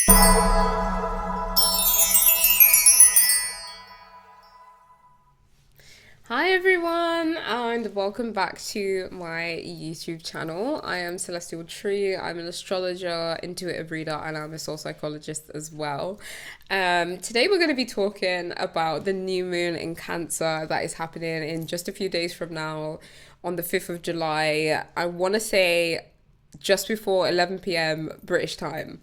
Hi everyone, and welcome back to my YouTube channel. I am Celestial Tree. I'm an astrologer, intuitive reader, and I'm a soul psychologist as well. Today we're going to be talking about the new moon in Cancer that is happening in just a few days from now on the 5th of July. I want to say just before 11 p.m. British time.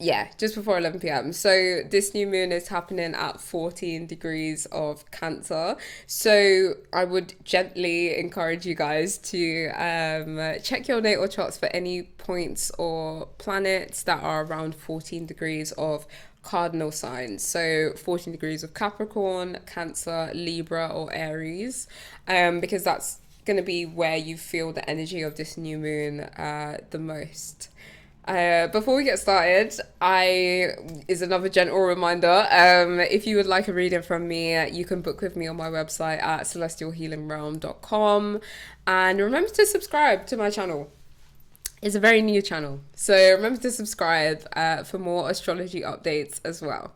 Yeah, just before 11 p.m. So this new moon is happening at 14 degrees of Cancer. So I would gently encourage you guys to check your natal charts for any points or planets that are around 14 degrees of cardinal signs. So 14 degrees of Capricorn, Cancer, Libra, or Aries, because that's going to be where you feel the energy of this new moon the most. Before we get started, is another gentle reminder. If you would like a reading from me, you can book with me on my website at celestialhealingrealm.com. And remember to subscribe to my channel. It's a very new channel, so remember to subscribe for more astrology updates as well.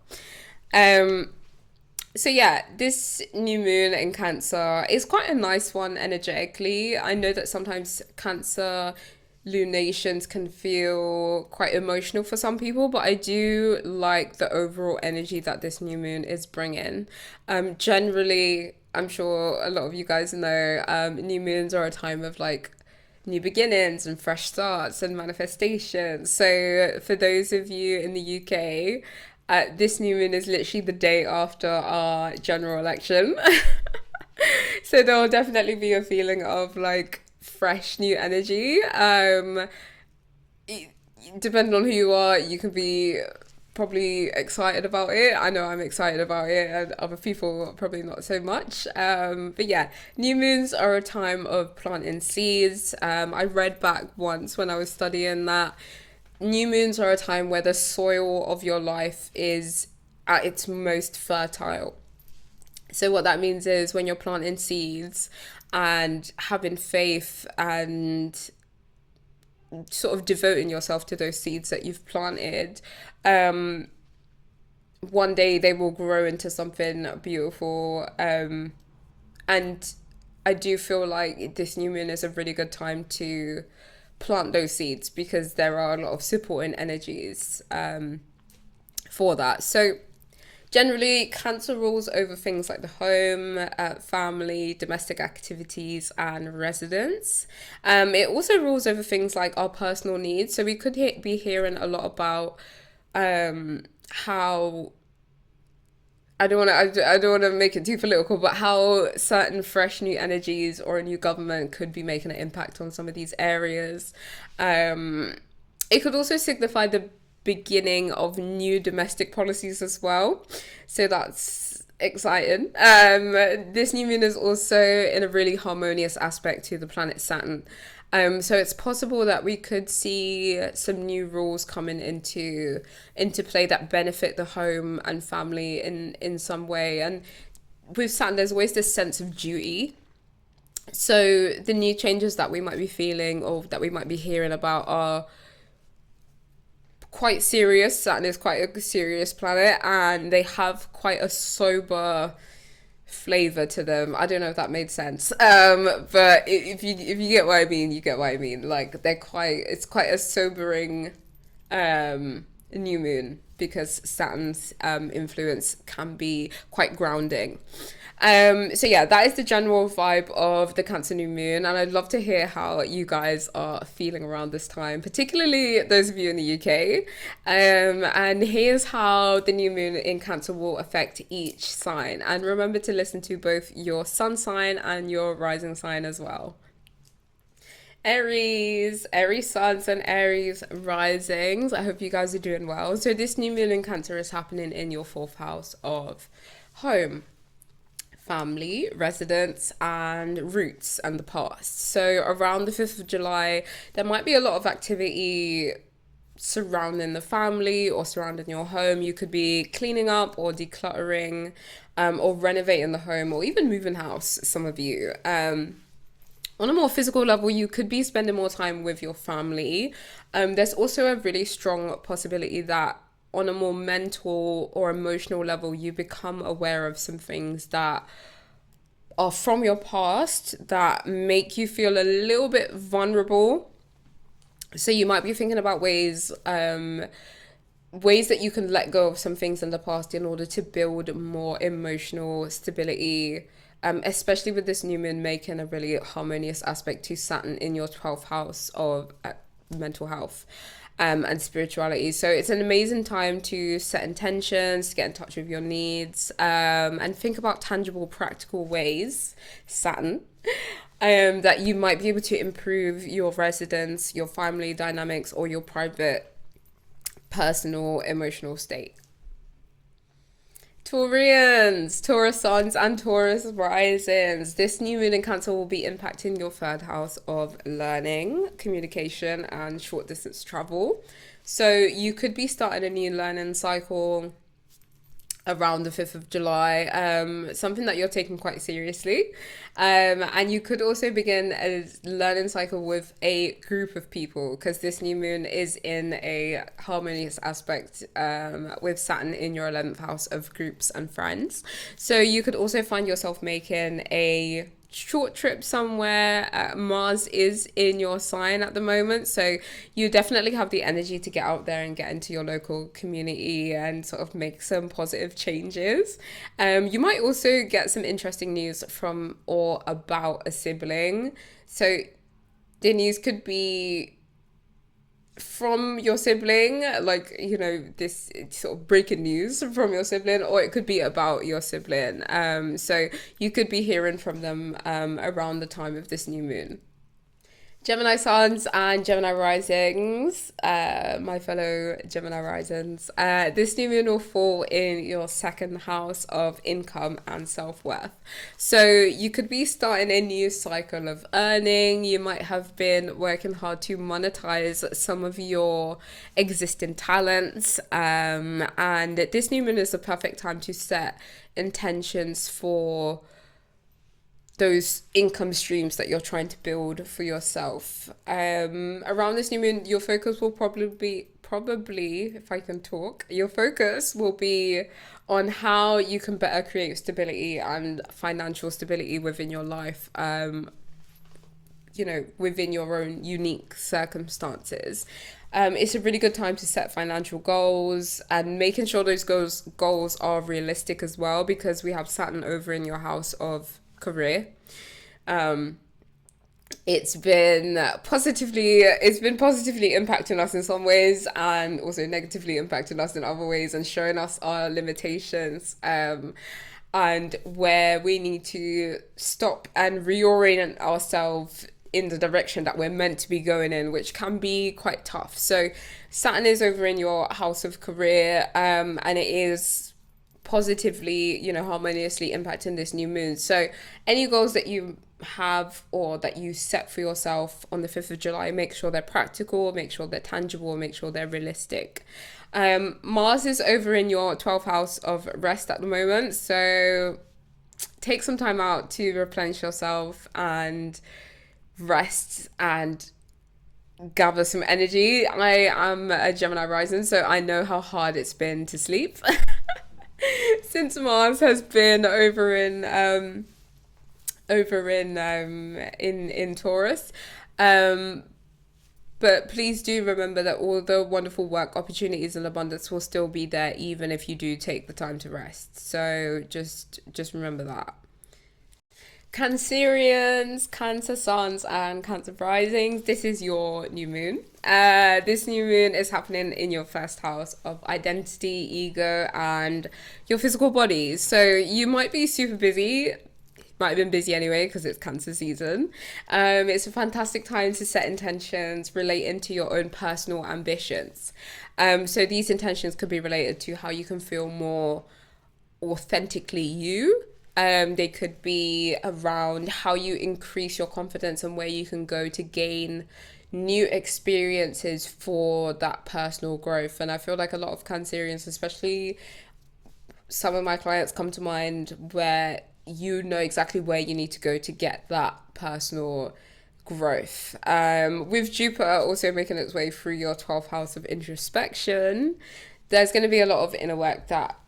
So yeah, this new moon in Cancer is quite a nice one energetically. I know that sometimes Cancer lunations can feel quite emotional for some people, but I do like the overall energy that this new moon is bringing. Generally, I'm sure a lot of you guys know, new moons are a time of like new beginnings and fresh starts and manifestations. So for those of you in the UK, this new moon is literally the day after our general election. So there will definitely be a feeling of like fresh new energy. Depending on who you are, you can be probably excited about it. I know I'm excited about it, and other people probably not so much. But yeah, new moons are a time of planting seeds. I read back once when I was studying that new moons are a time where the soil of your life is at its most fertile. So what that means is when you're planting seeds and having faith and sort of devoting yourself to those seeds that you've planted, one day they will grow into something beautiful. And I do feel like this new moon is a really good time to plant those seeds because there are a lot of supporting energies for that. So generally, Cancer rules over things like the home, family, domestic activities, and residence. It also rules over things like our personal needs. So we could be hearing a lot about how I don't want to make it too political, but how certain fresh new energies or a new government could be making an impact on some of these areas. It could also signify the beginning of new domestic policies as well. So that's exciting. This new moon is also in a really harmonious aspect to the planet Saturn. So it's possible that we could see some new rules coming into play that benefit the home and family in some way. And with Saturn, there's always this sense of duty. So the new changes that we might be feeling or that we might be hearing about are quite serious. Saturn is quite a serious planet, and they have quite a sober flavor to them. I don't know if that made sense. But if you get what I mean, you get what I mean. Like it's quite a sobering new moon because Saturn's influence can be quite grounding. So yeah, that is the general vibe of the Cancer new moon, and I'd love to hear how you guys are feeling around this time, particularly those of you in the UK. And here's how the new moon in Cancer will affect each sign. And remember to listen to both your sun sign and your rising sign as well. Aries suns and Aries risings. I hope you guys are doing well. So this new moon in Cancer is happening in your fourth house of home, family, residence, and roots and the past. So around the 5th of July, there might be a lot of activity surrounding the family or surrounding your home. You could be cleaning up or decluttering, or renovating the home, or even moving house, some of you. On a more physical level, you could be spending more time with your family. There's also a really strong possibility that on a more mental or emotional level, you become aware of some things that are from your past that make you feel a little bit vulnerable. So you might be thinking about ways that you can let go of some things in the past in order to build more emotional stability, especially with this new moon making a really harmonious aspect to Saturn in your 12th house of mental health. And spirituality. So it's an amazing time to set intentions, to get in touch with your needs, and think about tangible, practical ways, Saturn, that you might be able to improve your residence, your family dynamics, or your private personal emotional state. Taurians, Taurus suns and Taurus risings. This new moon in Cancer will be impacting your third house of learning, communication, and short distance travel. So you could be starting a new learning cycle around the 5th of July, something that you're taking quite seriously. And you could also begin a learning cycle with a group of people because this new moon is in a harmonious aspect with Saturn in your 11th house of groups and friends. So you could also find yourself making a short trip somewhere. Mars is in your sign at the moment, so you definitely have the energy to get out there and get into your local community and sort of make some positive changes. You might also get some interesting news from or about a sibling. So the news could be from your sibling, like, you know, this sort of breaking news from your sibling, or it could be about your sibling. So you could be hearing from them around the time of this new moon. Gemini suns and Gemini risings, my fellow Gemini risings. This new moon will fall in your second house of income and self-worth. So you could be starting a new cycle of earning. You might have been working hard to monetize some of your existing talents. And this new moon is the perfect time to set intentions for those income streams that you're trying to build for yourself. Around this new moon, your focus will probably, if I can talk, your focus will be on how you can better create stability and financial stability within your life, you know, within your own unique circumstances. It's a really good time to set financial goals and making sure those goals are realistic as well, because we have Saturn over in your house of career. It's been positively impacting us in some ways and also negatively impacting us in other ways and showing us our limitations, and where we need to stop and reorient ourselves in the direction that we're meant to be going in, which can be quite tough. So Saturn is over in your house of career, and it is positively, you know, harmoniously impacting this new moon. So any goals that you have or that you set for yourself on the 5th of July, make sure they're practical, make sure they're tangible, make sure they're realistic. Mars is over in your 12th house of rest at the moment, so take some time out to replenish yourself and rest and gather some energy. I am a Gemini rising, so I know how hard it's been to sleep since Mars has been over in Taurus. But please do remember that all the wonderful work opportunities and abundance will still be there even if you do take the time to rest. So just remember that. Cancerians, Cancer suns and Cancer risings, this is your new moon. This new moon is happening in your first house of identity, ego, and your physical body. So you might be super busy. Might have been busy anyway because it's Cancer season. It's a fantastic time to set intentions relating to your own personal ambitions. So these intentions could be related to how you can feel more authentically you. They could be around how you increase your confidence and where you can go to gain new experiences for that personal growth. And I feel like a lot of Cancerians, especially some of my clients come to mind where you know exactly where you need to go to get that personal growth. With Jupiter also making its way through your 12th house of introspection, there's going to be a lot of inner work that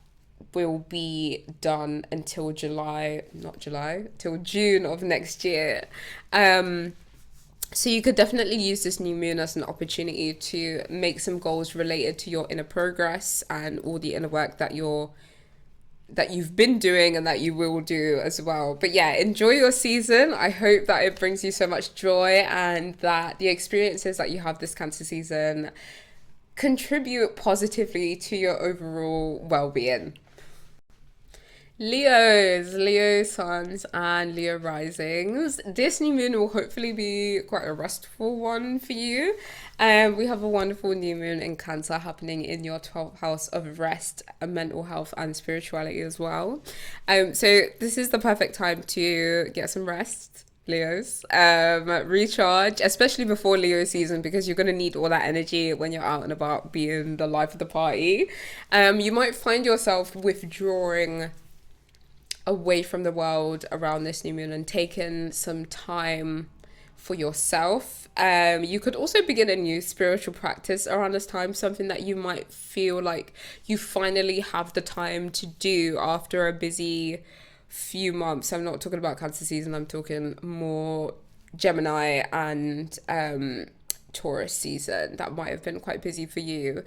will be done until till June of next year. So you could definitely use this new moon as an opportunity to make some goals related to your inner progress and all the inner work that you've been doing and that you will do as well. But yeah, enjoy your season. I hope that it brings you so much joy and that the experiences that you have this Cancer season contribute positively to your overall well-being. Leo suns and Leo risings. This new moon will hopefully be quite a restful one for you. We have a wonderful new moon in Cancer happening in your 12th house of rest, mental health, and spirituality as well. So this is the perfect time to get some rest. Leos, recharge, especially before Leo season, because you're going to need all that energy when you're out and about being the life of the party. You might find yourself withdrawing away from the world around this new moon and taking some time for yourself. You could also begin a new spiritual practice around this time, something that you might feel like you finally have the time to do after a busy few months. I'm not talking about Cancer season, I'm talking more Gemini and Taurus season that might have been quite busy for you.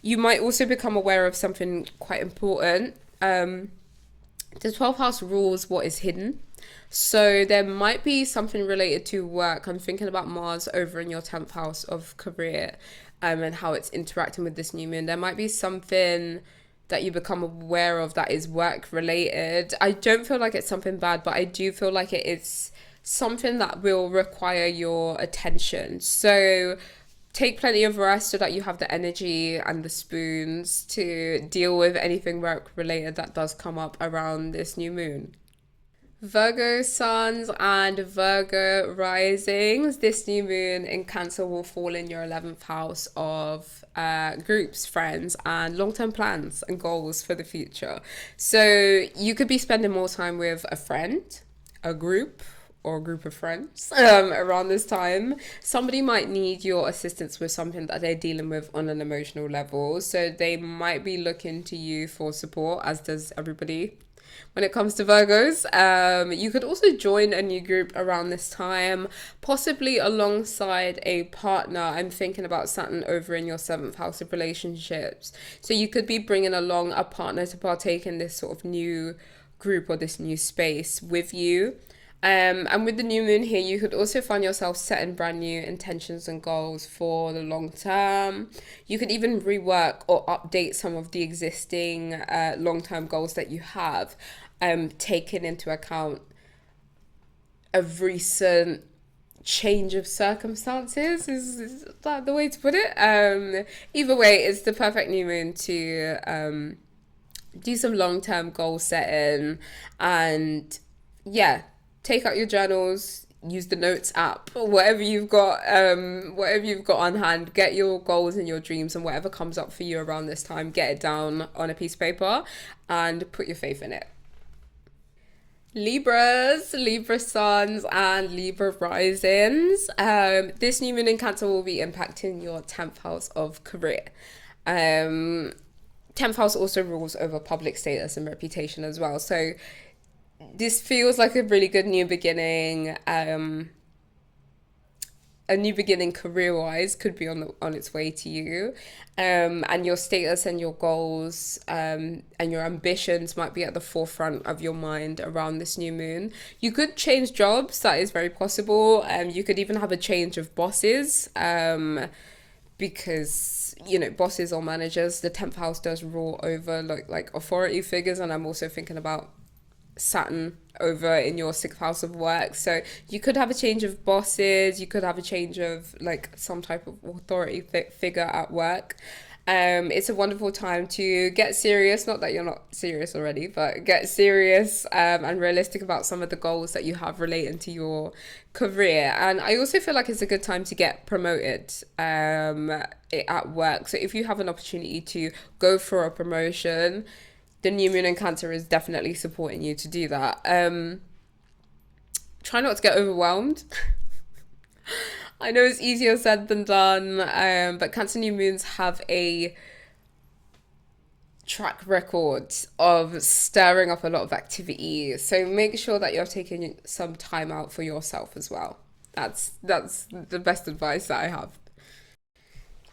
You might also become aware of something quite important. The 12th house rules what is hidden. So there might be something related to work. I'm thinking about Mars over in your 10th house of career, and how it's interacting with this new moon. There might be something that you become aware of that is work related. I don't feel like it's something bad, but I do feel like it is something that will require your attention. So take plenty of rest so that you have the energy and the spoons to deal with anything work related that does come up around this new moon. Virgo suns and Virgo risings. This new moon in Cancer will fall in your 11th house of groups, friends, and long-term plans and goals for the future. So you could be spending more time with a friend, a group, or a group of friends around this time. Somebody might need your assistance with something that they're dealing with on an emotional level. So they might be looking to you for support, as does everybody. When it comes to Virgos, you could also join a new group around this time, possibly alongside a partner. I'm thinking about Saturn over in your 7th house of relationships. So you could be bringing along a partner to partake in this sort of new group or this new space with you. And with the new moon here, you could also find yourself setting brand new intentions and goals for the long term. You could even rework or update some of the existing long-term goals that you have, taking into account a recent change of circumstances. Is that the way to put it? Either way, it's the perfect new moon to do some long-term goal setting, and yeah, take out your journals, use the notes app, whatever you've got on hand. Get your goals and your dreams and whatever comes up for you around this time, get it down on a piece of paper and put your faith in it. Libra suns and Libra risings. This new moon in Cancer will be impacting your 10th house of career. 10th house also rules over public status and reputation as well. So this feels like a really good new beginning. A new beginning career-wise could be on its way to you, and your status and your goals and your ambitions might be at the forefront of your mind around this new moon. You could change jobs, that is very possible. You could even have a change of bosses, because bosses or managers, the 10th house does rule over like authority figures, and I'm also thinking about Saturn over in your 6th house of work. So you could have a change of bosses, you could have a change of some type of authority figure at work. It's a wonderful time to get serious, not that you're not serious already, but get serious and realistic about some of the goals that you have relating to your career. And I also feel like it's a good time to get promoted at work. So if you have an opportunity to go for a promotion, the new moon in Cancer is definitely supporting you to do that. Try not to get overwhelmed. I know it's easier said than done, but Cancer new moons have a track record of stirring up a lot of activity. So make sure that you're taking some time out for yourself as well. That's the best advice that I have.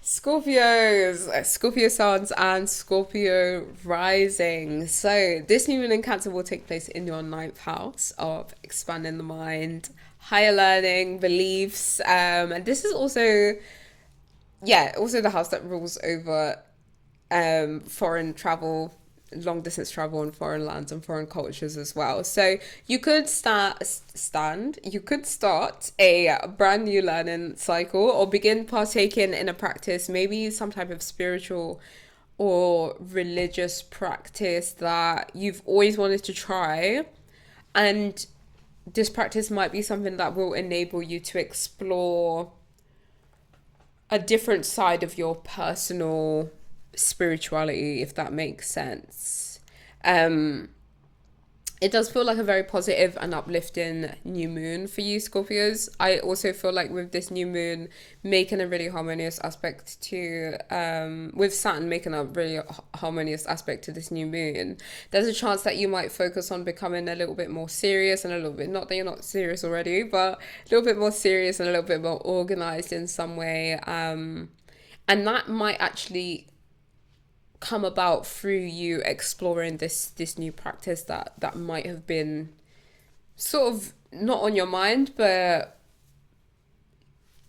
Scorpios, Scorpio suns and Scorpio rising. So this new moon in Cancer will take place in your ninth house of expanding the mind, higher learning, beliefs. And this is also, yeah, also the house that rules over foreign travel, long distance travel in foreign lands and foreign cultures as well. So you could you could start a brand new learning cycle or begin partaking in a practice, maybe some type of spiritual or religious practice that you've always wanted to try. And this practice might be something that will enable you to explore a different side of your personal spirituality, if that makes sense. It does feel like a very positive and uplifting new moon for you, Scorpios. I also feel like with this new moon making a really harmonious aspect to, with Saturn making a really harmonious aspect to this new moon, there's a chance that you might focus on becoming a little bit more serious and a little bit, not that you're not serious already, but a little bit more serious and a little bit more organized in some way. And that might actually come about through you exploring this new practice that might have been sort of not on your mind, but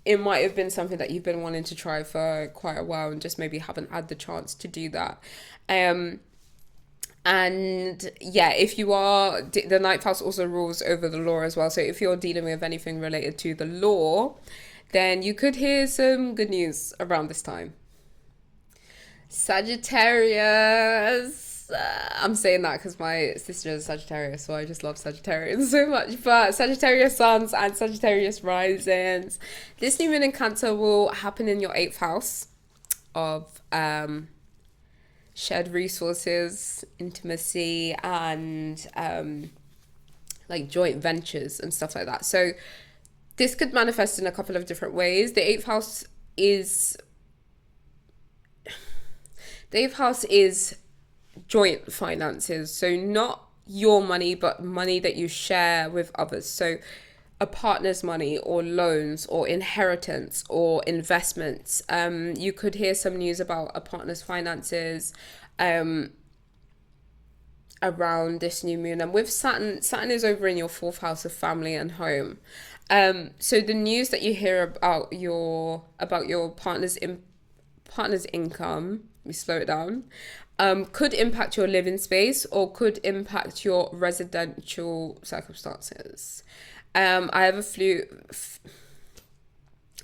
it might have been something that you've been wanting to try for quite a while and just maybe haven't had the chance to do that. And yeah, if you are, the ninth house also rules over the law as well, so if you're dealing with anything related to the law, then you could hear some good news around this time. Sagittarius. I'm saying that because my sister is Sagittarius, so I just love Sagittarians so much. But Sagittarius suns and Sagittarius risings. This new moon in Cancer will happen in your eighth house of shared resources, intimacy, and like joint ventures and stuff like that. So this could manifest in a couple of different ways. The eighth house is joint finances, so not your money, but money that you share with others. So a partner's money or loans or inheritance or investments. You could hear some news about a partner's finances around this new moon. And with Saturn is over in your fourth house of family and home. So the news that you hear about your partner's income, we slow it down, could impact your living space or could impact your residential circumstances. I have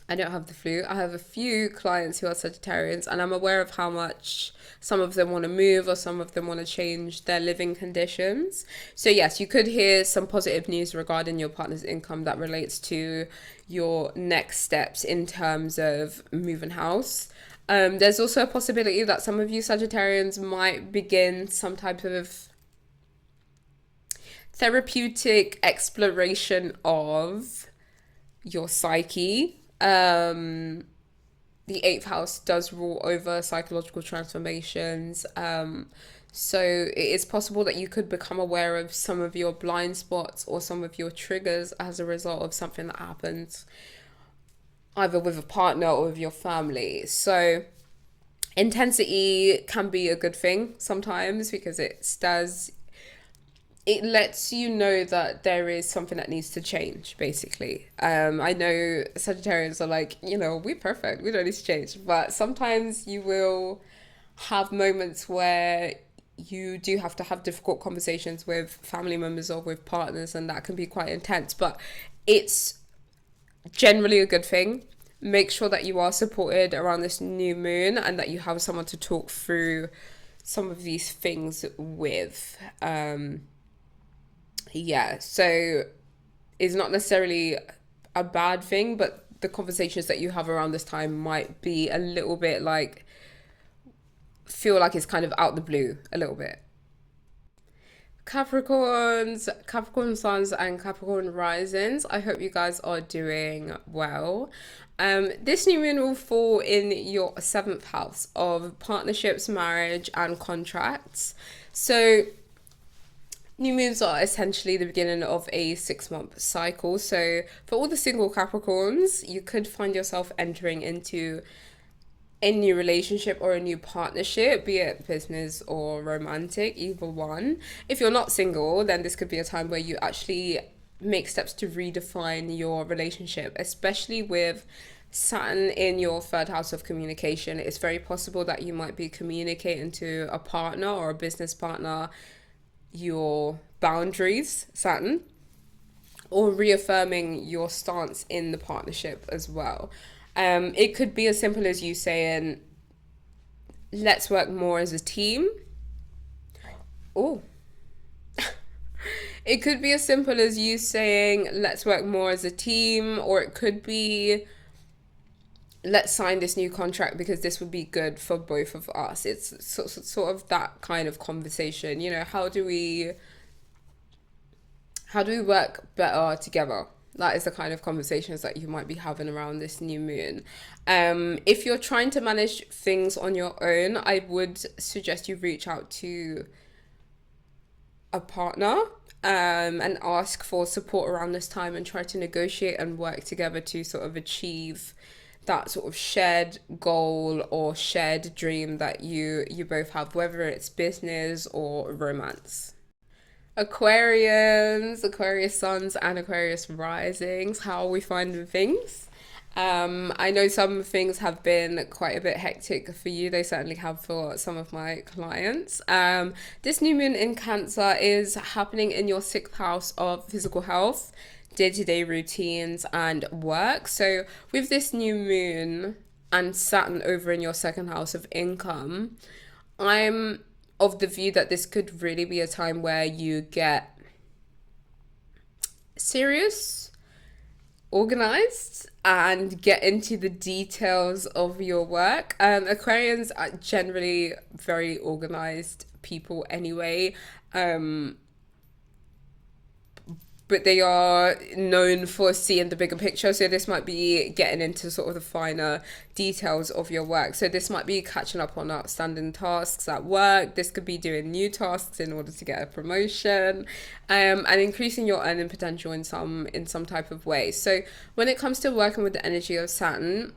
I don't have the flu. I have a few clients who are Sagittarians, and I'm aware of how much some of them want to move or some of them want to change their living conditions. So yes, you could hear some positive news regarding your partner's income that relates to your next steps in terms of moving house. There's also a possibility that some of you Sagittarians might begin some type of therapeutic exploration of your psyche. The eighth house does rule over psychological transformations. So it is possible that you could become aware of some of your blind spots or some of your triggers as a result of something that happens either with a partner or with your family. So intensity can be a good thing sometimes because it lets you know that there is something that needs to change, basically. I know Sagittarians are like, we're perfect, we don't need to change. But sometimes you will have moments where you do have to have difficult conversations with family members or with partners, and that can be quite intense. But it's generally a good thing. Make sure that you are supported around this new moon and that you have someone to talk through some of these things with. So it's not necessarily a bad thing, but the conversations that you have around this time might be a little bit like, feel like it's kind of out the blue a little bit. Capricorns, Capricorn suns, and Capricorn risings. I hope you guys are doing well. This new moon will fall in your seventh house of partnerships, marriage, and contracts. So, new moons are essentially the beginning of a 6 month cycle. So, for all the single Capricorns, you could find yourself entering into a new relationship or a new partnership, be it business or romantic, either one. If you're not single, then this could be a time where you actually make steps to redefine your relationship, especially with Saturn in your third house of communication. It's very possible that you might be communicating to a partner or a business partner your boundaries, Saturn, or reaffirming your stance in the partnership as well. It could be as simple as you saying, let's work more as a team. Oh, it could be as simple as you saying, let's work more as a team, or it could be, let's sign this new contract because this would be good for both of us. It's sort of that kind of conversation. You know, how do we work better together? That is the kind of conversations that you might be having around this new moon. If you're trying to manage things on your own, I would suggest you reach out to a partner and ask for support around this time and try to negotiate and work together to sort of achieve that sort of shared goal or shared dream that you both have, whether it's business or romance. Aquarians, Aquarius suns, and Aquarius risings. How are we finding things? I know some things have been quite a bit hectic for you. They certainly have for some of my clients. This new moon in Cancer is happening in your sixth house of physical health, day-to-day routines, and work. So with this new moon and Saturn over in your second house of income, I'm of the view that this could really be a time where you get serious, organized, and get into the details of your work. Aquarians are generally very organized people anyway. But they are known for seeing the bigger picture. So this might be getting into sort of the finer details of your work. So this might be catching up on outstanding tasks at work. This could be doing new tasks in order to get a promotion, and increasing your earning potential in some type of way. So when it comes to working with the energy of Saturn,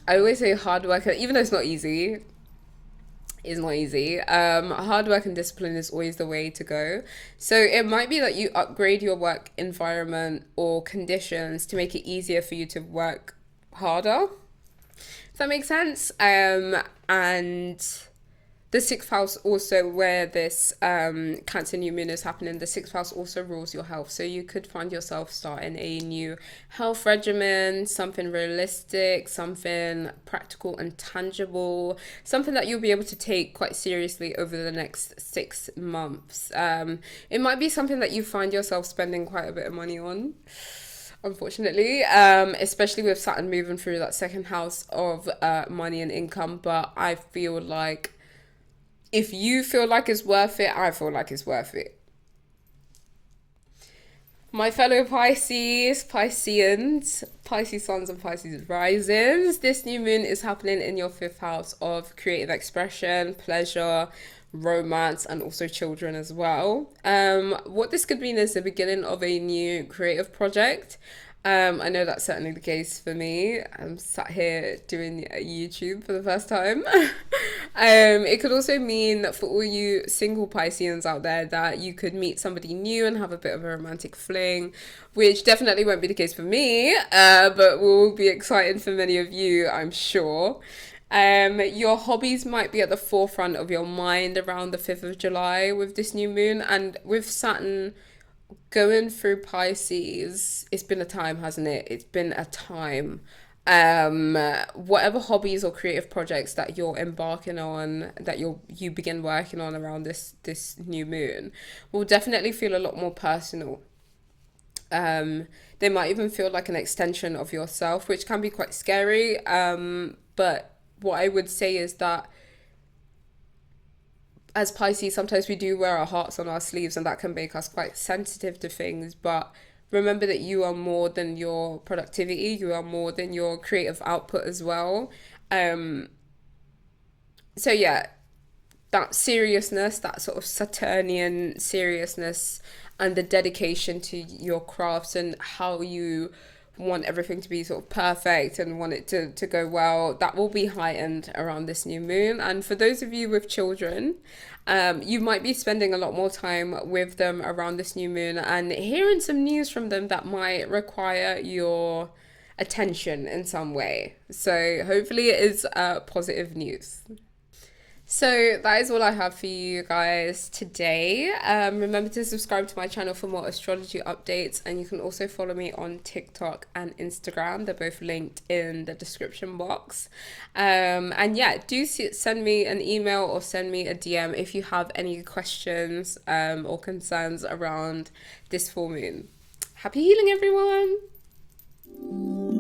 I always say hard work, even though it's not easy. Is not easy. Hard work and discipline is always the way to go. So it might be that you upgrade your work environment or conditions to make it easier for you to work harder. Does that make sense? And the sixth house also, where this Cancer new moon is happening, the sixth house also rules your health. So you could find yourself starting a new health regimen, something realistic, something practical and tangible, something that you'll be able to take quite seriously over the next 6 months. It might be something that you find yourself spending quite a bit of money on, unfortunately, especially with Saturn moving through that second house of money and income. But I feel like if you feel like it's worth it, I feel like it's worth it. My fellow Pisces, Pisceans, Pisces suns and Pisces risings, this new moon is happening in your fifth house of creative expression, pleasure, romance, and also children as well. What this could mean is the beginning of a new creative project. I know that's certainly the case for me. I'm sat here doing YouTube for the first time. It could also mean that for all you single Pisceans out there that you could meet somebody new and have a bit of a romantic fling, which definitely won't be the case for me, but will be exciting for many of you, I'm sure. Your hobbies might be at the forefront of your mind around the 5th of July with this new moon, and with Saturn going through Pisces, it's been a time, hasn't it? It's been a time. Whatever hobbies or creative projects that you're embarking on, that you begin working on around this new moon, will definitely feel a lot more personal. They might even feel like an extension of yourself, which can be quite scary. But what I would say is that as Pisces, sometimes we do wear our hearts on our sleeves, and that can make us quite sensitive to things. But remember that you are more than your productivity, you are more than your creative output as well. Um, so, yeah, that seriousness, that sort of Saturnian seriousness, and the dedication to your crafts and how you want everything to be sort of perfect and want it to go well, that will be heightened around this new moon. And for those of you with children, you might be spending a lot more time with them around this new moon and hearing some news from them that might require your attention in some way. So hopefully it is positive news. So that is all I have for you guys today. Remember to subscribe to my channel for more astrology updates, and you can also follow me on TikTok and Instagram. They're both linked in the description box. And yeah, do send me an email or send me a DM if you have any questions or concerns around this full moon. Happy healing, everyone!